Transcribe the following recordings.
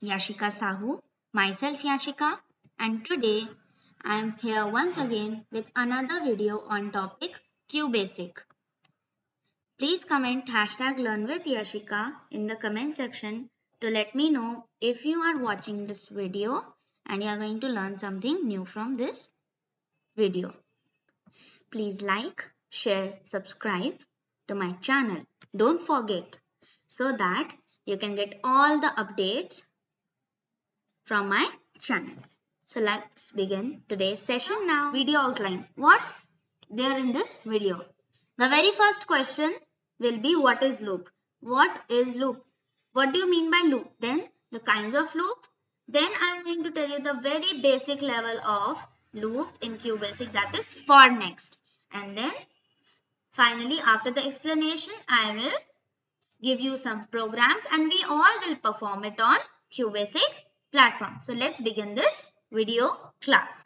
Yashika Sahu, myself Yashika, and today I am here once again with another video on topic QBasic. Please comment hashtag learn with Yashika in the comment section to let me know if you are watching this video and you are going to learn something new from this video. Please like, share, subscribe to my channel. Don't forget so that you can get all the updates from my channel. So let's begin today's session now. Video outline. What's there in this video? The very first question will be what is loop? What is loop? What do you mean by loop? Then the kinds of loop. Then I'm going to tell you the very basic level of loop in QBasic, that is for next. And then finally after the explanation I will give you some programs and we all will perform it on QBasic platform. So let's begin this video class.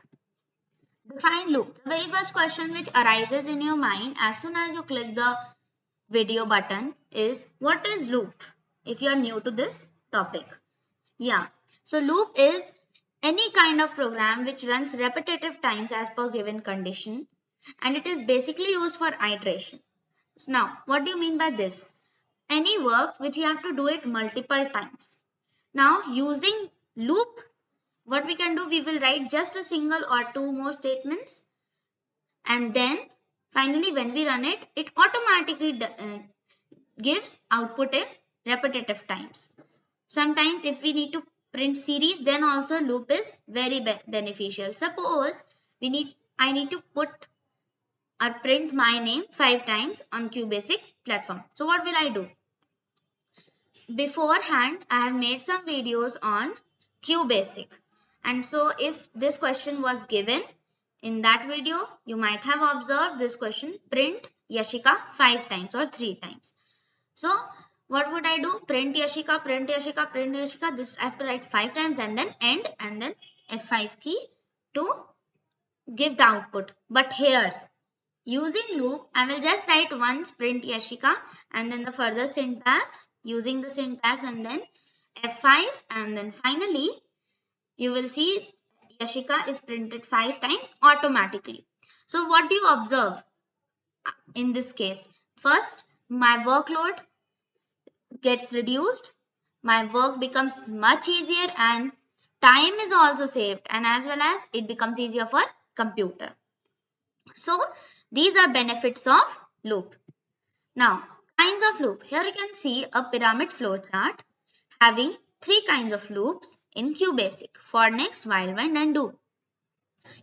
Define loop. The very first question which arises in your mind as soon as you click the video button is what is loop if you are new to this topic. Yeah, so loop is any kind of program which runs repetitive times as per given condition and it is basically used for iteration. Now, what do you mean by this? Any work which you have to do it multiple times. Now using loop, what we can do, we will write just a single or two more statements and then finally when we run it, it automatically gives output in repetitive times. Sometimes if we need to print series, then also loop is very beneficial. Suppose I need to put or print my name 5 times on QBasic platform. So what will I do? Beforehand, I have made some videos on QBasic. And so if this question was given in that video, you might have observed this question, print Yashika 5 times or 3 times. So what would I do? Print Yashika, print Yashika, print Yashika. This I have to write 5 times and then end and then F5 key to give the output. But here, using loop, I will just write once print Yashika and then the further syntax using the syntax and then F5 and then finally you will see Yashika is printed 5 times automatically. So what do you observe in this case? First, my workload gets reduced, my work becomes much easier and time is also saved and as well as it becomes easier for computer. So these are benefits of loop. Now, kinds of loop. Here you can see a pyramid flow chart having 3 kinds of loops in QBasic: for, next, while, when and do.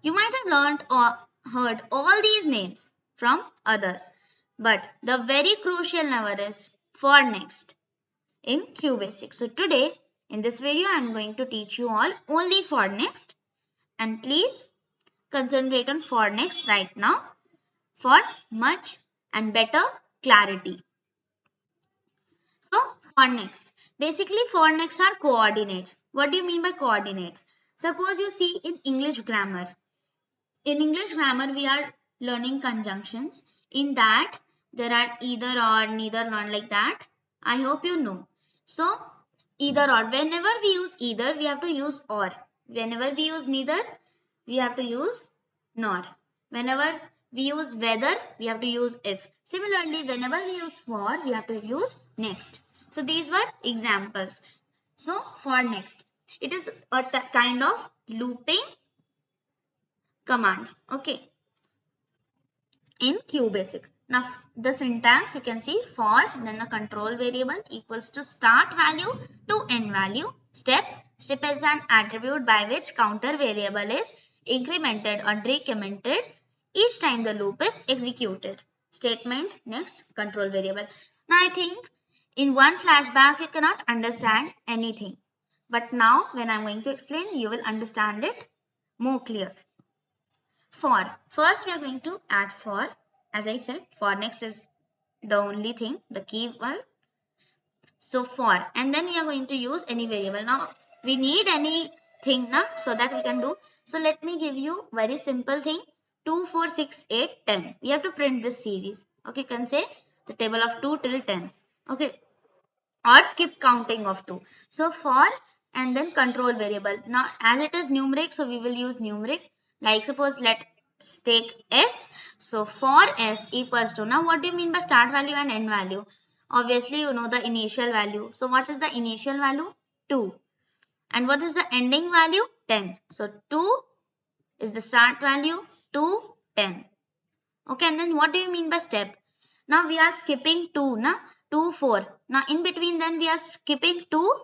You might have learned or heard all these names from others, but the very crucial number is for, next in QBasic. So today in this video I am going to teach you all only for, next, and please concentrate on for, next right now for much and better clarity. So for, next. Basically for, next are coordinates. What do you mean by coordinates? Suppose you see in English grammar. In English grammar we are learning conjunctions. In that there are either or, neither nor, like that. I hope you know. So either or. Whenever we use either we have to use or. Whenever we use neither we have to use nor. Whenever we use whether, we have to use if. Similarly, whenever we use for, we have to use next. So these were examples. So for, next. It is a kind of looping command. Okay. In QBasic. Now the syntax you can see for, then the control variable equals to start value to end value. Step is an attribute by which counter variable is incremented or decremented each time the loop is executed. Statement, next, control variable. Now I think in one flashback you cannot understand anything. But now when I am going to explain, you will understand it more clear. For, first we are going to add for. As I said, for, next is the only thing, the keyword. So for, and then we are going to use any variable. Now we need anything now so that we can do. So let me give you very simple thing. 2, 4, 6, 8, 10. We have to print this series. Okay, you can say the table of 2 till 10. Okay, or skip counting of 2. So for and then control variable. Now as it is numeric, so we will use numeric. Like suppose let's take s. So for s equals to, now what do you mean by start value and end value? Obviously you know the initial value. So what is the initial value? 2. And what is the ending value? 10. So 2 is the start value, 2, 10. Okay, and then what do you mean by step? Now we are skipping 2, na? 2, 4. Now in between then we are skipping 2.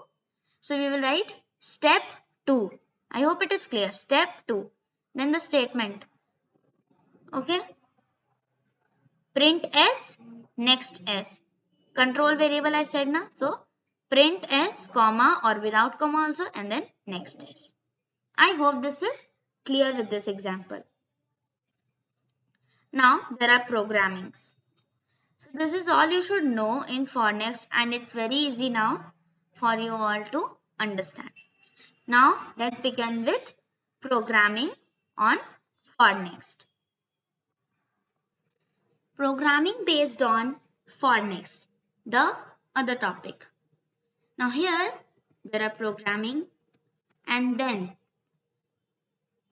So we will write step 2. I hope it is clear. Step 2. Then the statement. Okay. Print s, next s. Control variable I said na. So print s, comma or without comma also, and then next s. I hope this is clear with this example. Now there are programming. This is all you should know in for next, and it's very easy now for you all to understand. Now let's begin with programming on for next. Programming based on for next, the other topic. Now here there are programming and then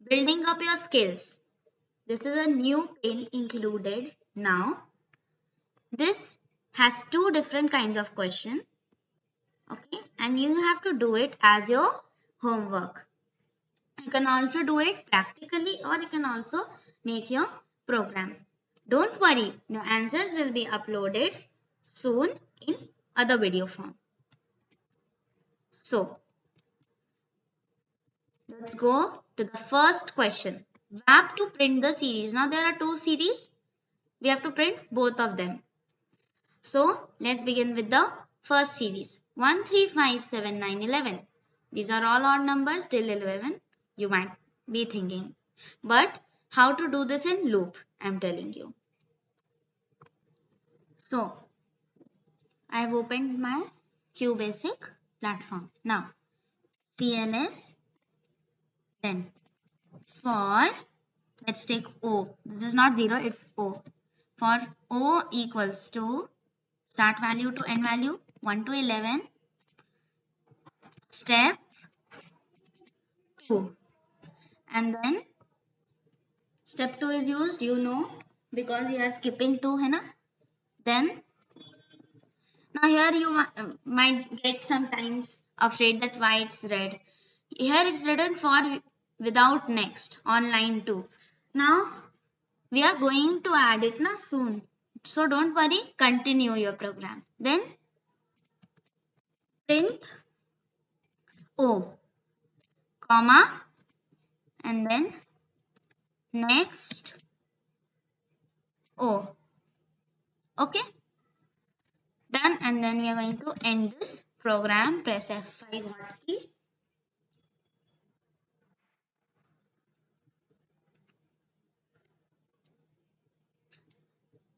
building up your skills. This is a new pane included now. This has two different kinds of question. Okay, and you have to do it as your homework. You can also do it practically, or you can also make your program. Don't worry, the answers will be uploaded soon in other video form. So let's go to the first question. We have to print the series. Now there are two series. We have to print both of them. So let's begin with the first series. 1, 3, 5, 7, 9, 11. These are all odd numbers till 11. You might be thinking. But how to do this in loop? I'm telling you. So I have opened my QBasic platform. Now CLS, then for, let's take O. This is not 0, it's O. For O equals to start value to end value 1 to 11, step 2, and then step 2 is used, you know, because we are skipping 2 hai na? Then now here you might get sometimes afraid that why it's red. Here it's written for without next on line 2. Now we are going to add it na soon. So don't worry, continue your program. Then print O, comma, and then next O. Okay, done. And then we are going to end this program. Press F5 hotkey.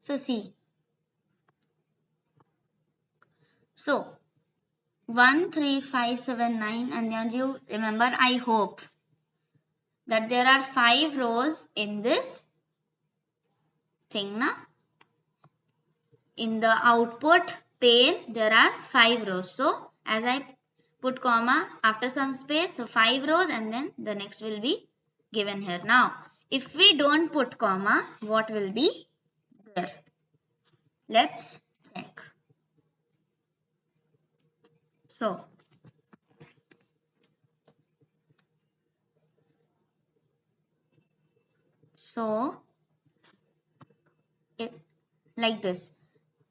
So see. So 1, 3, 5, 7, 9, and as you remember, I hope that there are 5 rows in this thing na. In the output pane there are 5 rows. So as I put comma after some space, so 5 rows, and then the next will be given here. Now if we don't put comma, what will be there? Let's check. So it like this.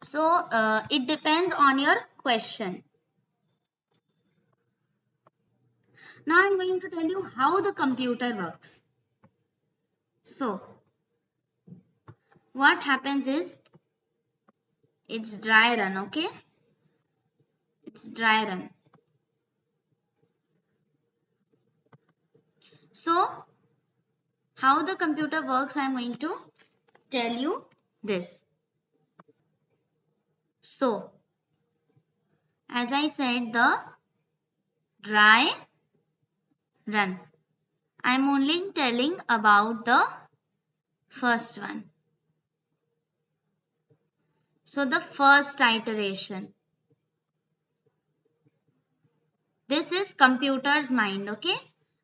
So it depends on your question. Now I'm going to tell you how the computer works. So what happens is it's dry run, okay? It's dry run. So how the computer works, I'm going to tell you this. So as I said, the dry run. I'm only telling about the first one. So the first iteration. This is computer's mind, okay?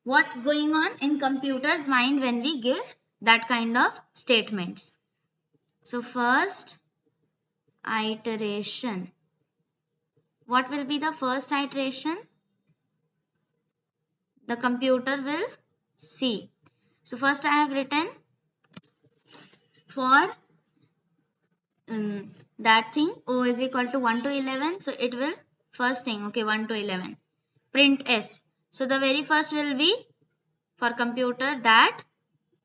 What's going on in computer's mind when we give that kind of statements. So first iteration. What will be the first iteration? The computer will see. So first I have written for that thing O is equal to 1 to 11. So it will first thing, okay, 1 to 11. Print S. So the very first will be for computer that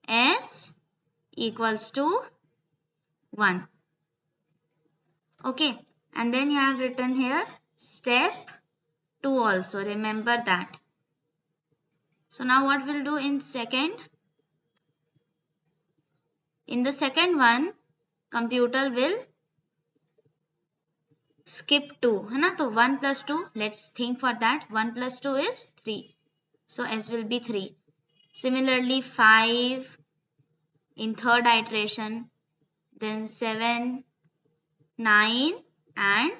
S equals to 1. Okay, and then you have written here step 2 also, remember that. So now what we'll do in second? In the second one, computer will skip 2, है ना? तो 1 plus 2, let's think for that. 1 plus 2 is 3. So S will be 3. Similarly 5 in third iteration, then 7, 9 and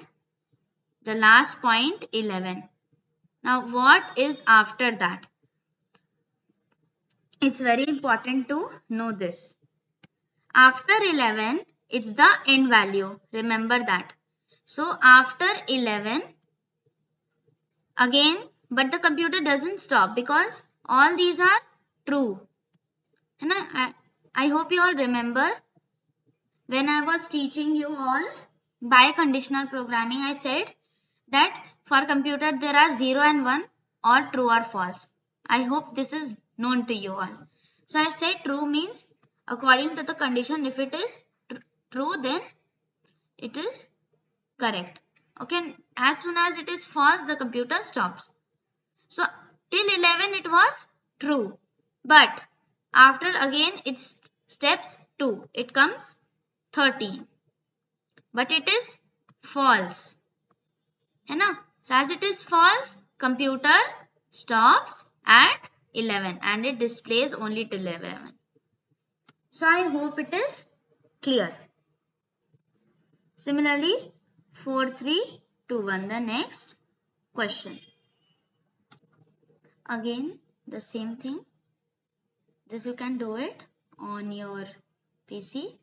the last point 11. Now what is after that? It's very important to know this. After 11, it's the end value. Remember that. So after 11, again, but the computer doesn't stop because all these are true. And I hope you all remember when I was teaching you all biconditional programming, I said that for computer there are 0 and 1 or true or false. I hope this is known to you all. So I said true means according to the condition, if it is true, then it is correct. Okay, as soon as it is false, the computer stops. So till 11 it was true, but after again it's steps 2, it comes 13, but it is false. है ना? So as it is false, computer stops at 11 and it displays only till 11. So I hope it is clear. Similarly, 4, 3, 2, 1, the next question. Again, the same thing. This you can do it on your PC.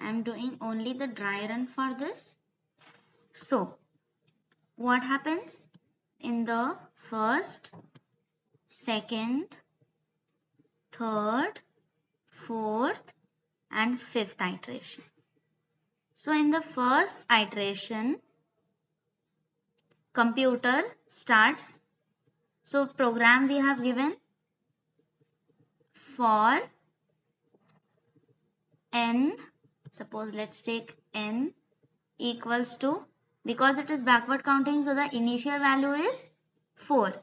I am doing only the dry run for this. So, what happens in the first, second, third, fourth and fifth iteration? So in the first iteration, computer starts. So program we have given for n, suppose let's take n equals to, because it is backward counting, so the initial value is 4.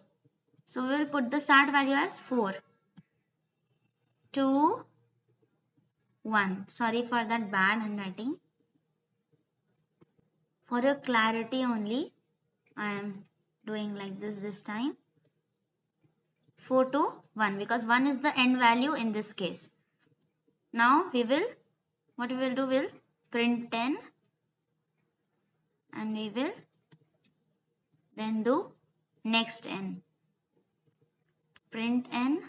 So we will put the start value as 4, 2, 1. Sorry for that bad handwriting. For your clarity only, I am doing like this time. 4 to 1 because 1 is the end value in this case. Now we will, what we will do, we'll print 10 and we will then do next n. Print n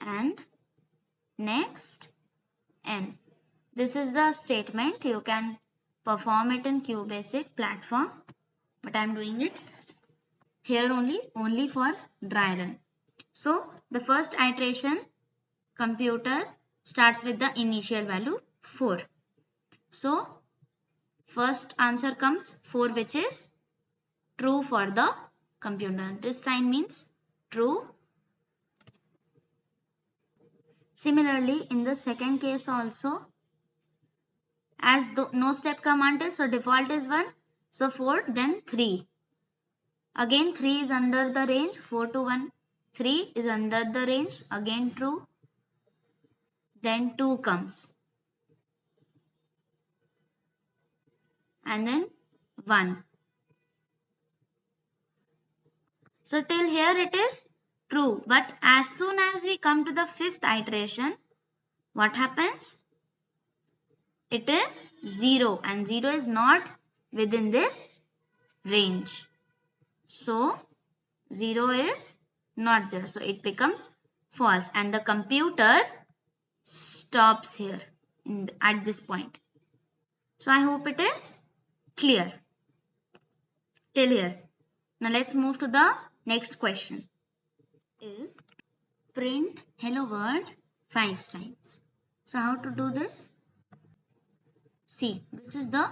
and next n. This is the statement. You can perform it in QBasic platform, but I am doing it here only for dry run. So the first iteration, computer starts with the initial value 4. So first answer comes 4, which is true for the computer. This sign means true. Similarly, in the second case also, as no step command is, so default is 1. So 4, then 3. Again 3 is under the range, 4 to 1. 3 is under the range, again true. Then 2 comes. And then 1. So till here it is true. But as soon as we come to the fifth iteration, what happens? It is 0 and 0 is not within this range. So 0 is not there. So it becomes false and the computer stops here at this point. So I hope it is clear till here. Now let's move to the next question. Is print hello world 5 times. So how to do this? See, this is the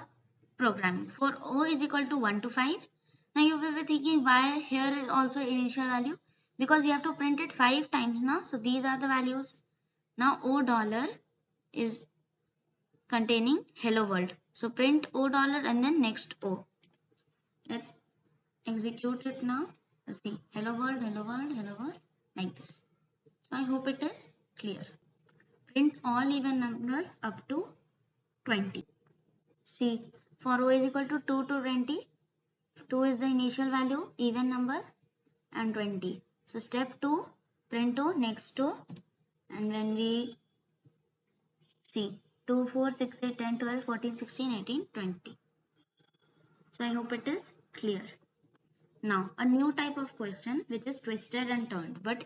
programming. For O is equal to 1 to 5. Now you will be thinking why here is also initial value? Because we have to print it 5 times now. So these are the values. Now O dollar is containing hello world. So print O dollar and then next O. Let's execute it now. Let's see. Hello world, hello world, hello world. Like this. So I hope it is clear. Print all even numbers up to 20. See, for O is equal to 2 to 20. 2 is the initial value, even number, and 20. So step 2, print O, next O, and when we see 2, 4, 6, 8, 10, 12, 14, 16, 18, 20. So I hope it is clear. Now a new type of question which is twisted and turned, but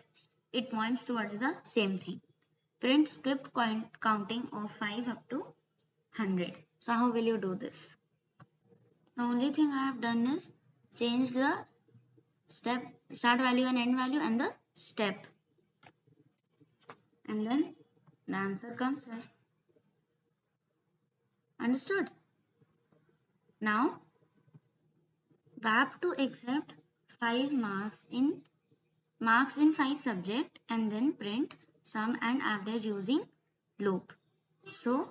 it points towards the same thing. Print skipped counting of 5 up to 100. So how will you do this? The only thing I have done is change the step, start value and end value and the step. And then the answer comes here. Understood? Now, VAP to accept 5 marks in 5 subject and then print sum and average using loop. So,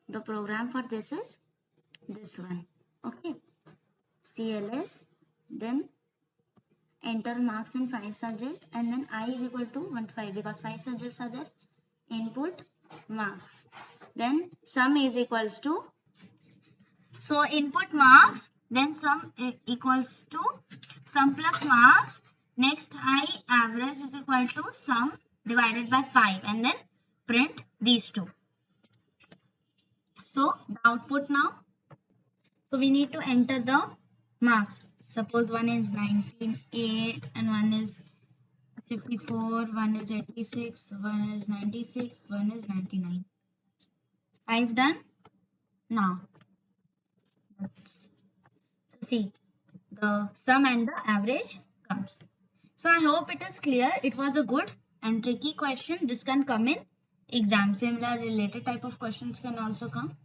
the program for this is this one. Okay. CLS, then enter marks in 5 subject and then I is equal to 1 to 5 because 5 subjects are there. Input marks. Then sum is equals to, so input marks, then sum equals to sum plus marks. Next I average is equal to sum divided by 5 and then print these two. So the output now, so we need to enter the marks. Suppose one is 19.8 and one is 54, one is 86, one is 96, one is 99. 5 done. Now, so see, the sum and the average comes. So I hope it is clear. It was a good and tricky question. This can come in exam. Similar related type of questions can also come.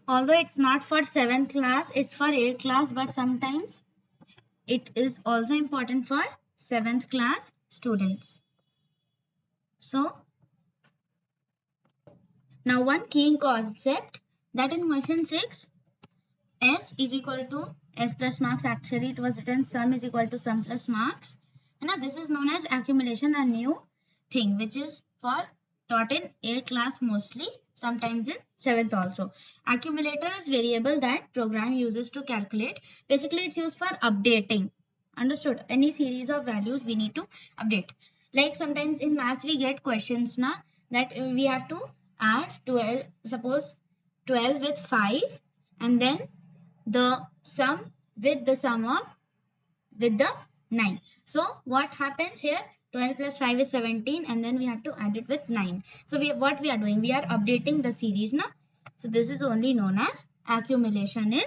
Although it's not for 7th class, it's for 8th class, but sometimes it is also important for 7th class students. So now one key concept that in question 6, S is equal to S plus marks. Actually it was written sum is equal to sum plus marks. And now this is known as accumulation, a new thing which is for taught in 8th class mostly, sometimes in 7th also. Accumulator is variable that program uses to calculate. Basically it's used for updating. Understood? Any series of values we need to update. Like sometimes in maths we get questions na that we have to add 12, suppose 12 with 5 and then the sum with the sum of with the 9. So what happens here? 12 plus 5 is 17 and then we have to add it with 9. So what we are doing? We are updating the series now. So this is only known as accumulation in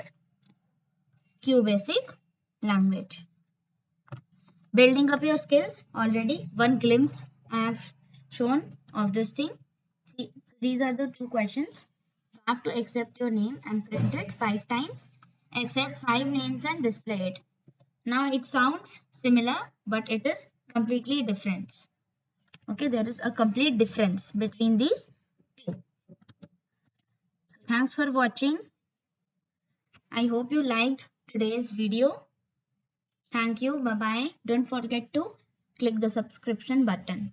QBasic language. Building up your skills, already one glimpse I have shown of this thing. These are the two questions. You have to accept your name and print it 5 times. Accept 5 names and display it. Now it sounds similar, but it is completely different. Okay, there is a complete difference between these two. Thanks for watching. I hope you liked today's video. Thank you. Bye-bye. Don't forget to click the subscription button.